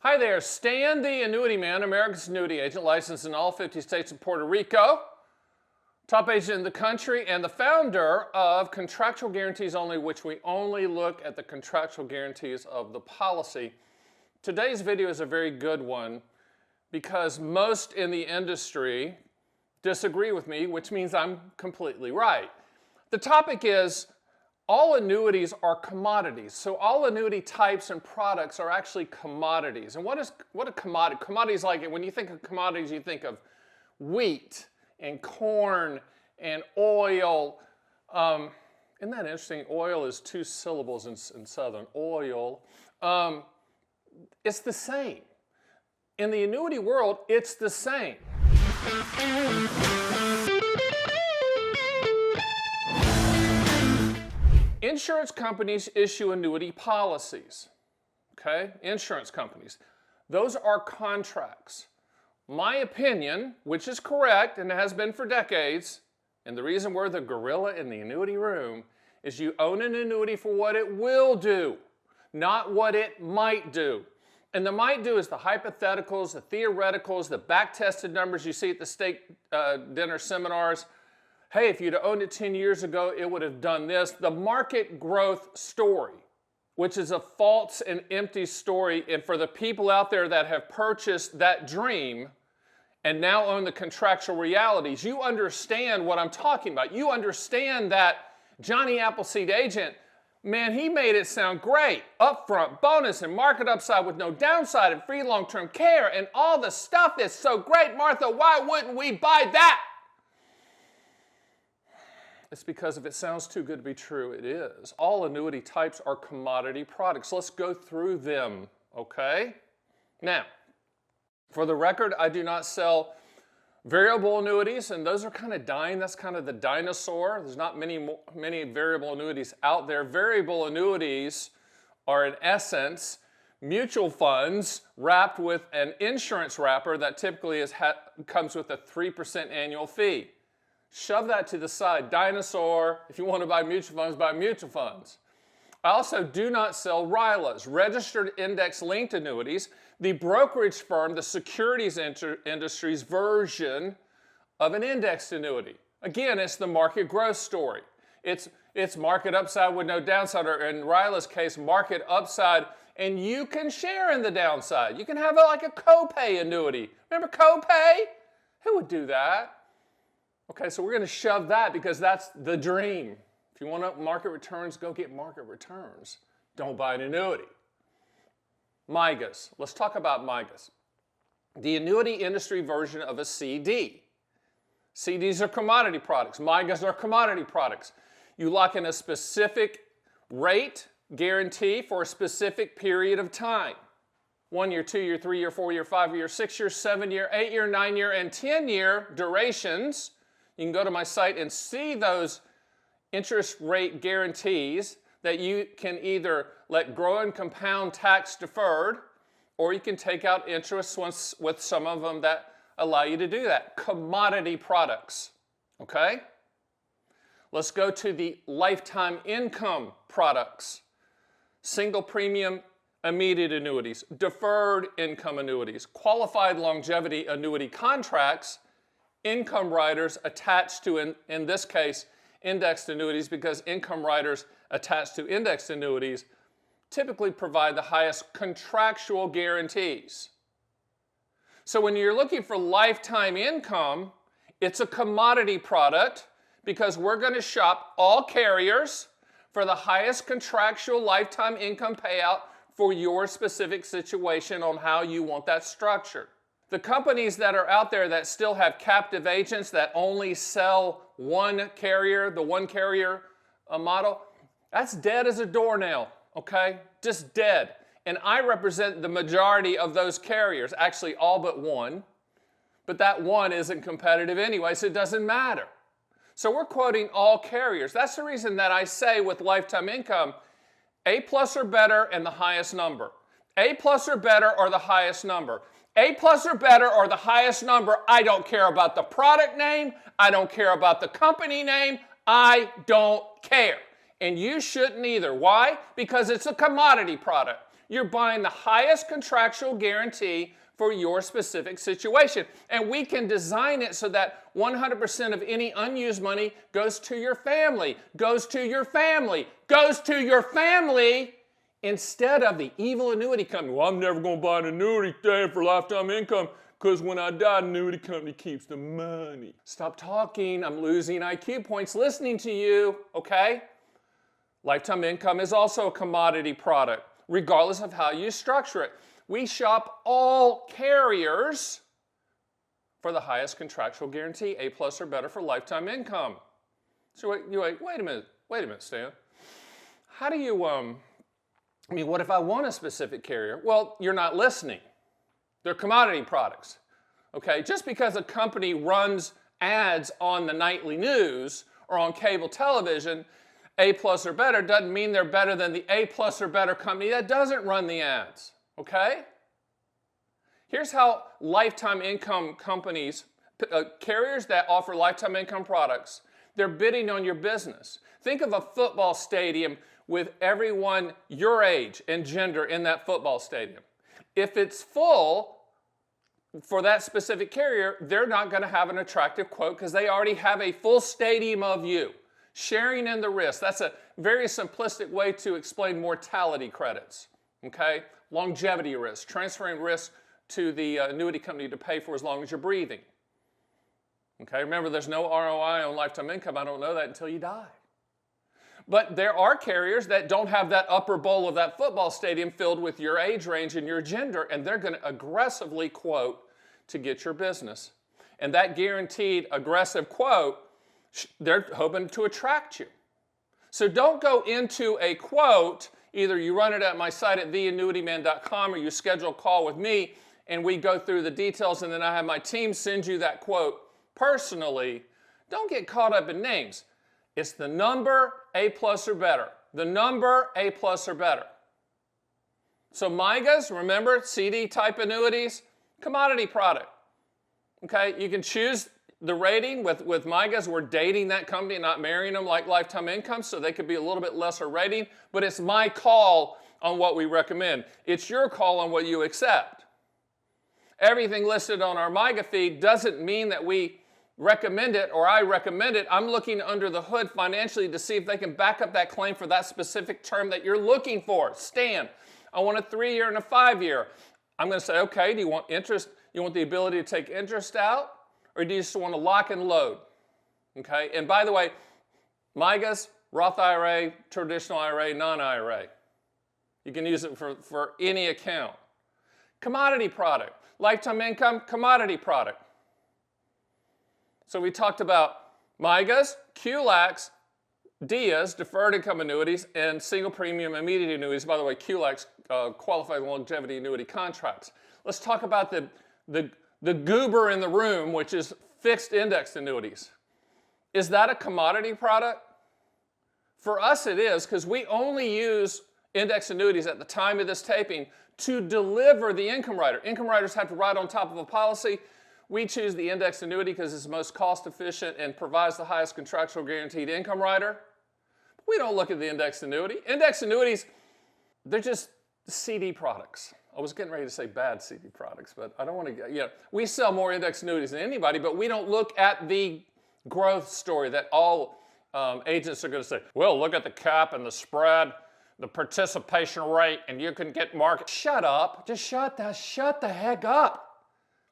Hi there, Stan the Annuity Man, America's annuity agent, licensed in all 50 states and Puerto Rico, top agent in the country, and the founder of Contractual Guarantees Only, which we only look at the contractual guarantees of the policy. Today's video is a very good one because most in the industry disagree with me, which means I'm completely right. The topic is all annuities are commodities. So all annuity types and products are actually commodities. And what a commodity? Commodities, like when you think of commodities, you think of wheat and corn and oil. Isn't that interesting? Oil is two syllables in Southern. Oil. It's the same. In the annuity world, it's the same. Insurance companies issue annuity policies, okay? Insurance companies. Those are contracts. My opinion, which is correct and has been for decades, and the reason we're the gorilla in the annuity room, is you own an annuity for what it will do, not what it might do. And the might do is the hypotheticals, the theoreticals, the back-tested numbers you see at the state dinner seminars. Hey, if you'd have owned it 10 years ago, it would have done this. The market growth story, which is a false and empty story, and for the people out there that have purchased that dream and now own the contractual realities, you understand what I'm talking about. You understand that Johnny Appleseed agent, man, he made it sound great. Upfront bonus and market upside with no downside and free long-term care and all the stuff is so great. Martha, why wouldn't we buy that? It's because if it sounds too good to be true, it is. All annuity types are commodity products. Let's go through them, okay? Now, for the record, I do not sell variable annuities, and those are kind of dying. That's kind of the dinosaur. There's not many variable annuities out there. Variable annuities are, in essence, mutual funds wrapped with an insurance wrapper that typically comes with a 3% annual fee. Shove that to the side. Dinosaur. If you want to buy mutual funds, buy mutual funds. I also do not sell RILAs, registered index-linked annuities, the brokerage firm, the securities industry's version of an indexed annuity. Again, it's the market growth story. It's market upside with no downside, or in RILA's case, market upside, and you can share in the downside. You can have like a copay annuity. Remember copay? Who would do that? Okay, so we're going to shove that because that's the dream. If you want market returns, go get market returns. Don't buy an annuity. MYGAs. Let's talk about MYGAs. The annuity industry version of a CD. CDs are commodity products. MYGAs are commodity products. You lock in a specific rate guarantee for a specific period of time. 1 year, 2 year, 3 year, 4 year, 5 year, 6 year, 7 year, 8 year, 9 year, and 10 year durations. You can go to my site and see those interest rate guarantees that you can either let grow and compound tax deferred, or you can take out interest with some of them that allow you to do that. Commodity products, okay? Let's go to the lifetime income products. Single premium immediate annuities, deferred income annuities, qualified longevity annuity contracts, income riders attached to, in this case, indexed annuities, because income riders attached to indexed annuities typically provide the highest contractual guarantees. So when you're looking for lifetime income, it's a commodity product because we're going to shop all carriers for the highest contractual lifetime income payout for your specific situation on how you want that structured. The companies that are out there that still have captive agents that only sell one carrier, the one carrier model, that's dead as a doornail, okay? Just dead. And I represent the majority of those carriers, actually all but one, but that one isn't competitive anyway, so it doesn't matter. So we're quoting all carriers. That's the reason that I say with lifetime income, A+ or better and the highest number. A+ or better or the highest number. A+ or better or the highest number. I don't care about the product name. I don't care about the company name. I don't care. And you shouldn't either. Why? Because it's a commodity product. You're buying the highest contractual guarantee for your specific situation. And we can design it so that 100% of any unused money goes to your family, goes to your family, goes to your family, instead of the evil annuity company. Well, I'm never going to buy an annuity thing for lifetime income because when I die, the annuity company keeps the money. Stop talking. I'm losing IQ points listening to you, okay? Lifetime income is also a commodity product, regardless of how you structure it. We shop all carriers for the highest contractual guarantee, A+ or better for lifetime income. So wait a minute, Stan. How do you, what if I want a specific carrier? Well, you're not listening. They're commodity products, okay? Just because a company runs ads on the nightly news or on cable television, A+ or better, doesn't mean they're better than the A+ or better company that doesn't run the ads. Okay? Here's how lifetime income companies, carriers that offer lifetime income products, they're bidding on your business. Think of a football stadium with everyone your age and gender in that football stadium. If it's full for that specific carrier, they're not going to have an attractive quote because they already have a full stadium of you. Sharing in the risk. That's a very simplistic way to explain mortality credits. Okay? Longevity risk, transferring risk to the annuity company to pay for as long as you're breathing. Okay, remember there's no ROI on lifetime income. I don't know that until you die. But there are carriers that don't have that upper bowl of that football stadium filled with your age range and your gender, and they're going to aggressively quote to get your business. And that guaranteed aggressive quote, they're hoping to attract you. So don't go into a quote. Either you run it at my site at theannuityman.com or you schedule a call with me and we go through the details and then I have my team send you that quote personally. Don't get caught up in names. It's the number A+ or better. The number A+ or better. So MYGAs, remember, CD type annuities, commodity product. Okay, you can choose the rating with MYGAs. We're dating that company, not marrying them like lifetime income, so they could be a little bit lesser rating, but it's my call on what we recommend. It's your call on what you accept. Everything listed on our MYGA feed doesn't mean that we recommend it or I recommend it. I'm looking under the hood financially to see if they can back up that claim for that specific term that you're looking for. Stan, I want a 3-year and a 5-year. I'm going to say, okay, do you want interest? You want the ability to take interest out? Or do you just want to lock and load? Okay, and by the way, MYGAs, Roth IRA, traditional IRA, non-IRA. You can use it for any account. Commodity product. Lifetime income, commodity product. So we talked about MYGAs, QLACs, DIAs, deferred income annuities, and single premium immediate annuities. By the way, QLACs, qualified longevity annuity contracts. Let's talk about the goober in the room, which is fixed index annuities. Is that a commodity product? For us it is, because we only use index annuities at the time of this taping to deliver the income rider. Income riders have to ride on top of a policy. We choose the index annuity because it's the most cost efficient and provides the highest contractual guaranteed income rider. We don't look at the index annuity. Index annuities, they're just CD products. I was getting ready to say bad CD products, but I don't want to, we sell more index annuities than anybody, but we don't look at the growth story that all agents are going to say, well, look at the cap and the spread, the participation rate, and you can get market. Shut up. Just shut the heck up.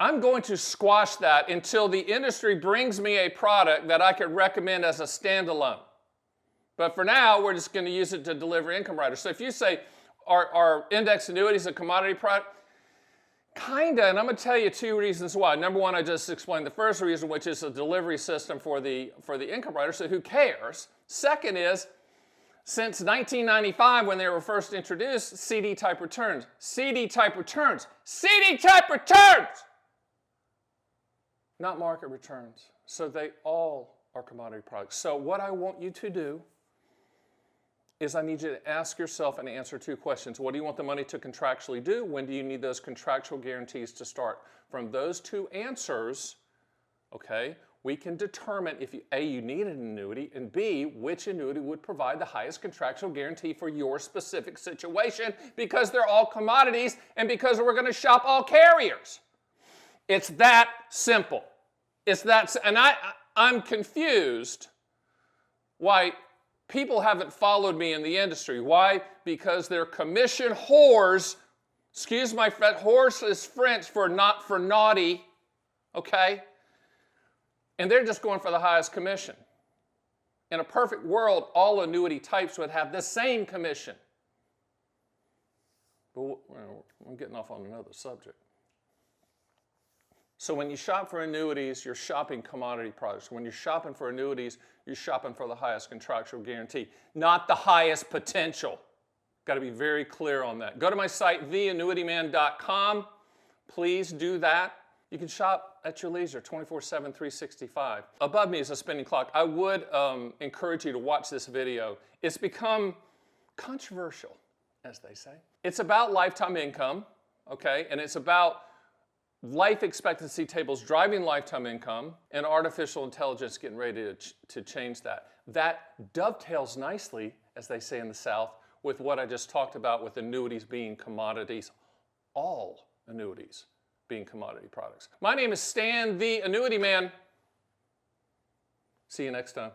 I'm going to squash that until the industry brings me a product that I could recommend as a standalone. But for now, we're just going to use it to deliver income riders. So if you say, are index annuities a commodity product? Kinda, and I'm going to tell you 2 reasons why. Number one, I just explained the first reason, which is a delivery system for the income rider, so who cares? Second is, since 1995, when they were first introduced, CD-type returns. CD-type returns. CD-type returns! Not market returns. So they all are commodity products. So what I want you to do is I need you to ask yourself and answer 2 questions. What do you want the money to contractually do? When do you need those contractual guarantees to start? From those 2 answers, okay, we can determine if A, you need an annuity, and B, which annuity would provide the highest contractual guarantee for your specific situation, because they're all commodities and because we're going to shop all carriers. It's that simple. It's that, and I'm confused why people haven't followed me in the industry. Why? Because they're commission whores. Excuse my French, horse is French for not for naughty, okay? And they're just going for the highest commission. In a perfect world, all annuity types would have the same commission. But I'm getting off on another subject. So when you shop for annuities, you're shopping commodity products. When you're shopping for annuities, you're shopping for the highest contractual guarantee, not the highest potential. Got to be very clear on that. Go to my site, theannuityman.com. Please do that. You can shop at your leisure, 24/7, 365. Above me is a spinning clock. I would encourage you to watch this video. It's become controversial, as they say. It's about lifetime income, okay? And it's about life expectancy tables driving lifetime income, and artificial intelligence getting ready to change that. That dovetails nicely, as they say in the South, with what I just talked about with annuities being commodities, all annuities being commodity products. My name is Stan, the Annuity Man. See you next time.